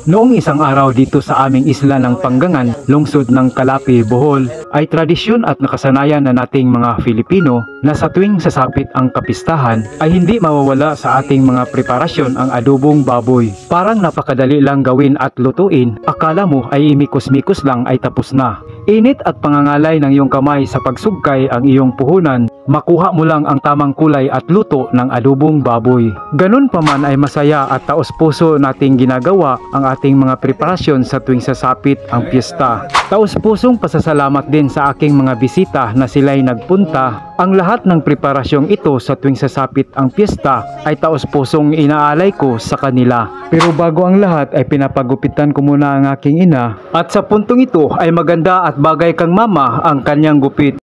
Noong isang araw dito sa aming isla ng Panggangan, lungsod ng Calapi, Bohol, ay tradisyon at nakasanayan na nating mga Filipino na sa tuwing sasapit ang kapistahan ay hindi mawawala sa ating mga preparasyon ang adobong baboy. Parang napakadali lang gawin at lutuin, akala mo ay imikos-mikos lang ay tapos na. Init at pangangalay ng iyong kamay sa pagsugkay ang iyong puhunan, makuha mo lang ang tamang kulay at luto ng adobong baboy. Ganun pa man ay masaya at taos puso nating ginagawa ang ating mga preparasyon sa tuwing sasapit ang piyesta. Taos pusong pasasalamat din sa aking mga bisita na sila'y nagpunta. Ang lahat ng preparasyong ito sa tuwing sasapit ang piyesta ay taos pusong inaalay ko sa kanila. Pero bago ang lahat ay pinapagupitan ko muna ang aking ina at sa puntong ito ay maganda at bagay kang mama ang kanyang gupit.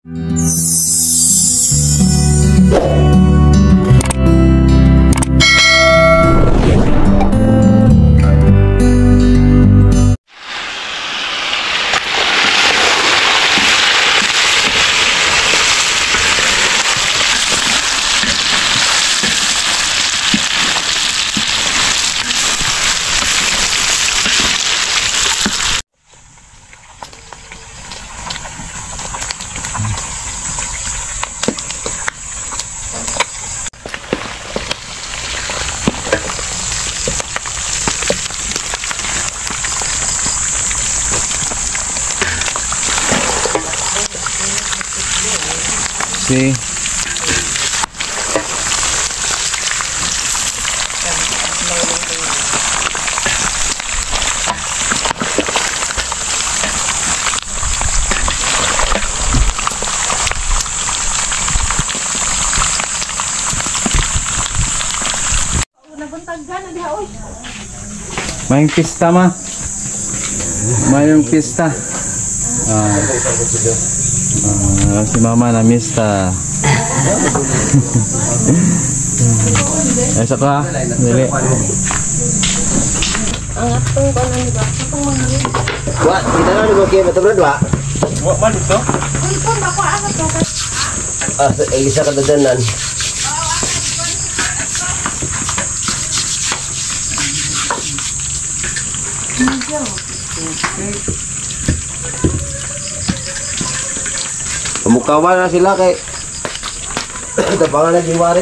Sí. Mayong pista ma. Mayong pista. Si mama na mista. Ay saka dili. Ang atong ko nang ba? Atong mga. Wa, kita na mo kay betul dua. Wa man ito? Kun ako ano to? Isa ka dadanan. Mukawan na sila kay tabangan na diware.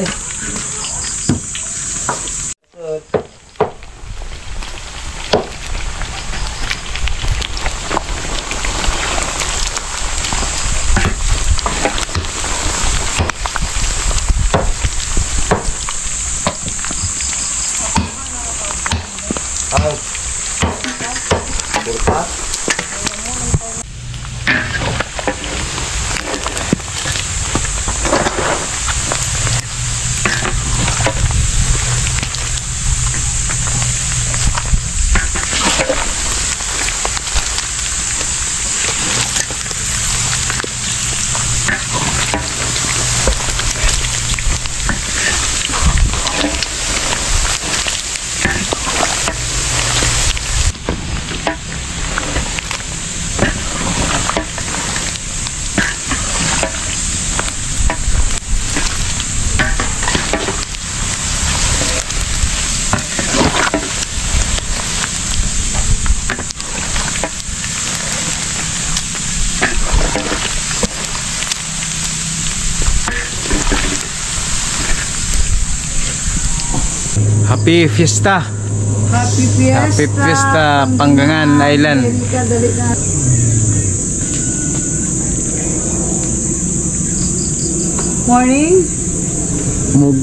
Happy Fiesta. Happy Fiesta. Happy Fiesta Panggangan Island. Morning.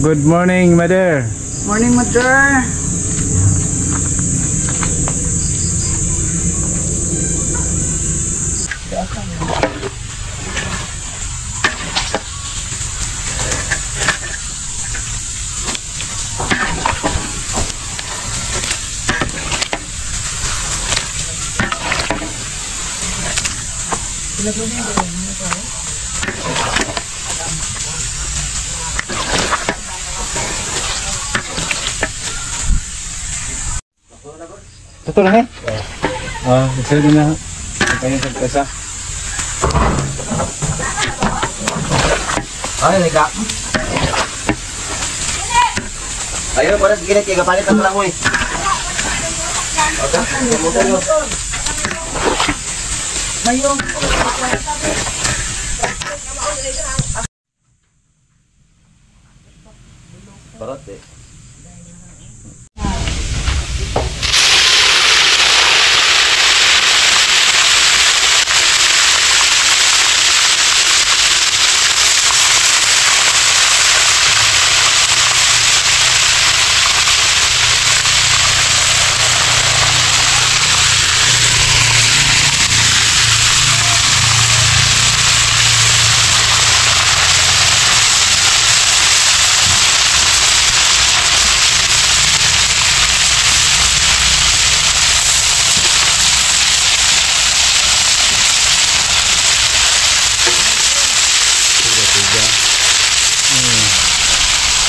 Good morning, mother. Morning, mother. Ito lang eh. Isa din na. Kaya sa Ay, lega. Ayo, pada segini 3 palit ang lang, oy. Mayong. Parot eh.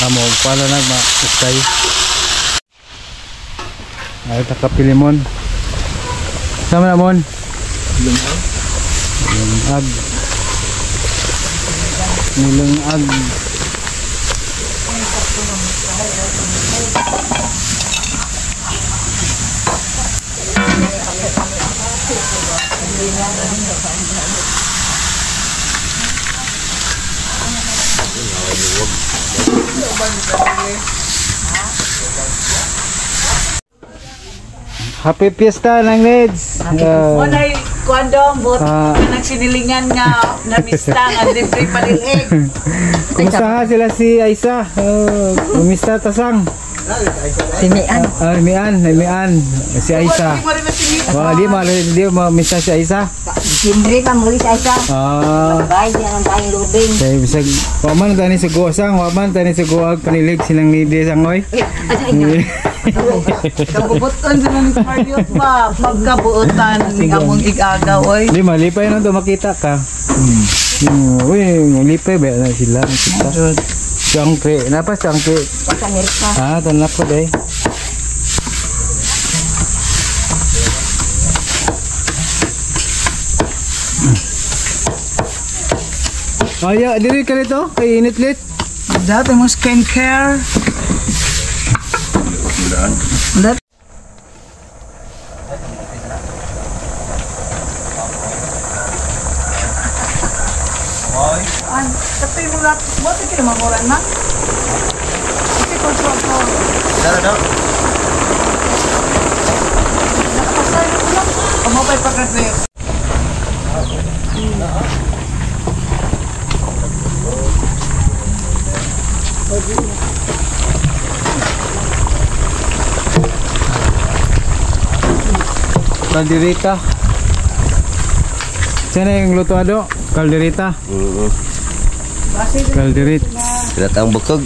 Amo pala nagma-stay. Ay takapili mon. Sama na mon. Lungag. Lungag. Happy Fiesta ng Neds. Monay kuandong bot nagsinilingan nga namista nga libre palilig. Kumusta nga sila si Aisa? Kumista tasang? Si Mian. Mian. Si Aisa. Di mo mista si Aisa. Sindri pa muli sa isa. Bagay diyan ang tayong lubing. Kaya bisag waman tani sa guwasang, waman tani sa guwag panilig silang ni Desangoy. Kabubutan sila ni Mariot ba? Pagkabuutan ni among igagaw oy. Di malipay na to makita ka. Uy, malipay ba na sila kita. Sangke, napa sangke? Sa Amerika. Tanap ko day. Aya, diri ka nito kay initlit. Dati mo skincare. That tapi mulat buat itu mah orang nak. Itu kontrol ko. Dara. Pasal itu kamu pa pakai. Kaldereta. Sana yung luto ado? Kaldereta. Kalderit. Datang bekeg.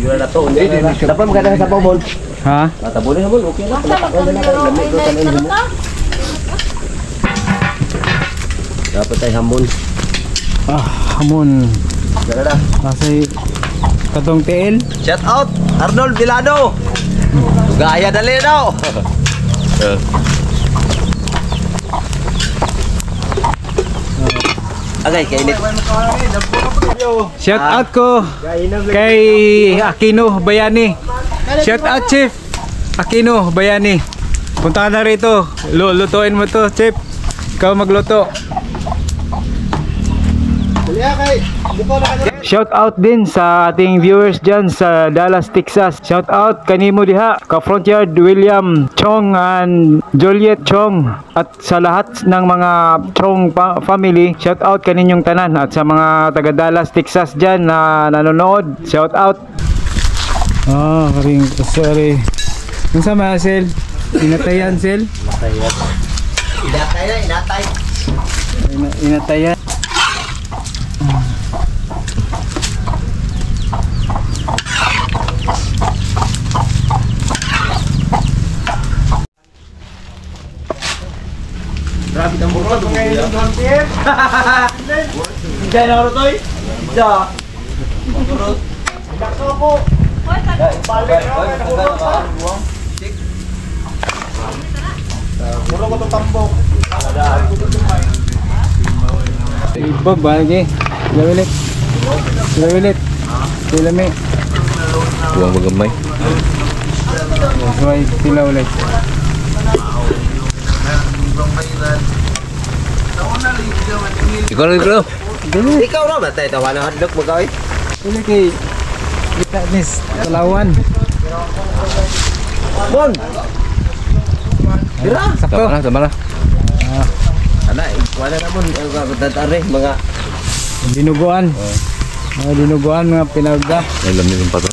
Jual na to. Dapat maganda sa pamon. Ha? Tabunin mo, okay na. Dapat tayo hamon. Hamon. Dara. Kasi katong TL. Shout out Arnold Vilado. Gaya dali daw. Agay kainit. Shout out ko kay Aquino Bayani. Shout out Chief Aquino Bayani. Punta ka na rito. Lutuin mo to, Chief. Ikaw magluto. Shout out din sa ating viewers dyan sa Dallas, Texas. Shout out kanimo diha ka Frontier William Chong and Juliet Chong at sa lahat ng mga Chong family. Shout out kaninyong tanan at sa mga taga Dallas, Texas dyan na nanonood. Shout out. Karing sorry. Unsa man sel? Inatayan sel? Inatayan. Grabe ang burot ngayon doon, Pierre. Diyan na ro toy. Ja. Burot. Dakso ko. Balik na burot. Burot ko to tambok. Ibog ba lagi? Lawilit. Sila may. Buwang magamay. Suway sila ulit. Ikaw na ikaw. Ikaw na ba tayo tawa na hotdog mo kawin? Sila kay kita nis Palawan. Bon! Dira! Sakto. Sama na. Ana, wala na mo. Tatari, mga... Dinuguan. Mga dinuguan, mga pinagda. Alam niyo yung pato.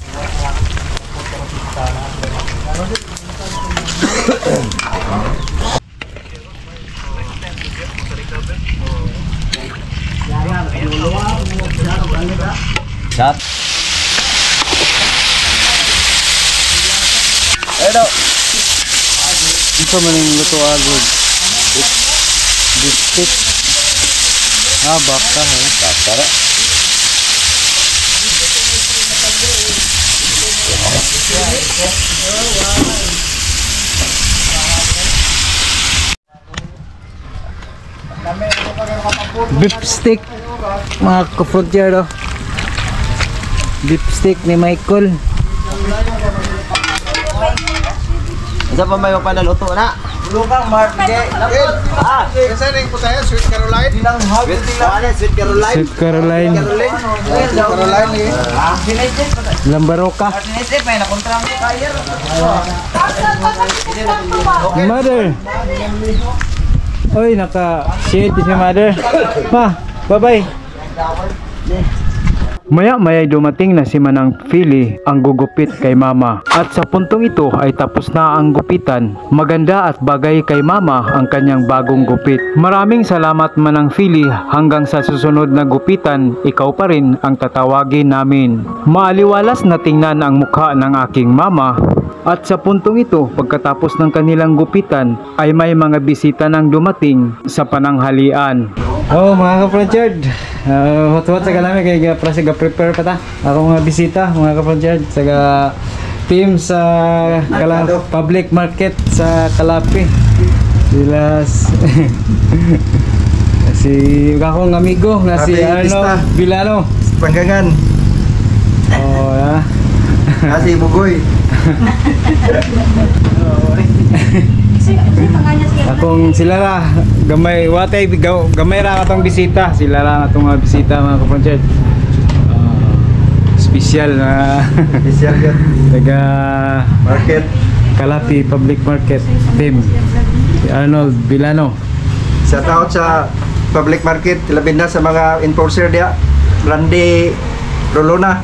Shot! Edo! Ito man yung luto agad. Bistik. Baka eh. Tara. Beef stick. Mga ka-frontier do. Beef stick ni Michael. Isa pa may panaluto na. Lukang Mark J. Kasi rin po tayo, Sweet Caroline. Sweet Caroline. Sweet Caroline. Caroline eh. Lambaroka. Mother. Oy, naka-shade si Mother. Ma, bye-bye. Maya-maya dumating na si Manang Philly ang gugupit kay Mama. At sa puntong ito ay tapos na ang gupitan. Maganda at bagay kay Mama ang kanyang bagong gupit. Maraming salamat Manang Philly, hanggang sa susunod na gupitan, ikaw pa rin ang tatawagin namin. Maaliwalas na tingnan ang mukha ng aking Mama. At sa puntong ito, pagkatapos ng kanilang gupitan, ay may mga bisita nang dumating sa pananghalian. Oh, mga ka-frontier, hot-hot sa kalami kaya para sa prepare pa ta. Ako mga bisita, mga ka-frontier, sa team sa public market sa Kalapi. Sila si akong amigo na si Arno Vilano. Panggangan. Oh, ya. Kasi Bugoy. Akong sila ra gamay watay gamay ra katong bisita, sila ra atong mga bisita mga ka-frontier. Special na Special yan. taga Market. Kalapi Public Market team. Si Arnold Vilano. Shout out sa public market. Labi na sa mga enforcer dia. Randy Rolona.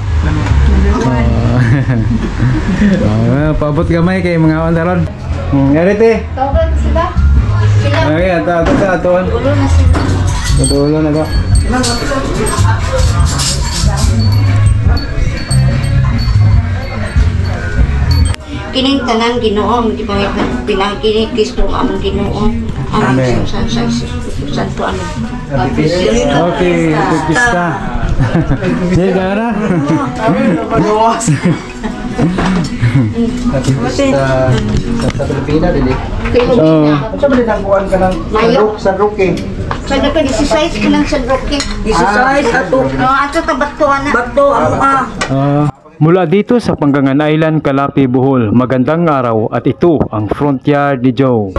Paabot gamay kay mga ondaron. Yarite. Tawag sila. Sila. Ay, ato sa atuan. Ulo na sila. Tutulo na to. Kining tanan Ginoo, di ba pinakinikis ko ang Ginoo. Ang santo ano. Okay, pista. Sige, gara. Sa Pilipina din eh. Oh. Ano ba din ang buwan ka ng San Roque? Sa naka 16 ka ng San Roque. 16 ato. No, ato tabatuan na. Bato ang Mula dito sa Panggangan Island, Kalapi, Bohol, magandang araw at ito ang Frontier ni Joe.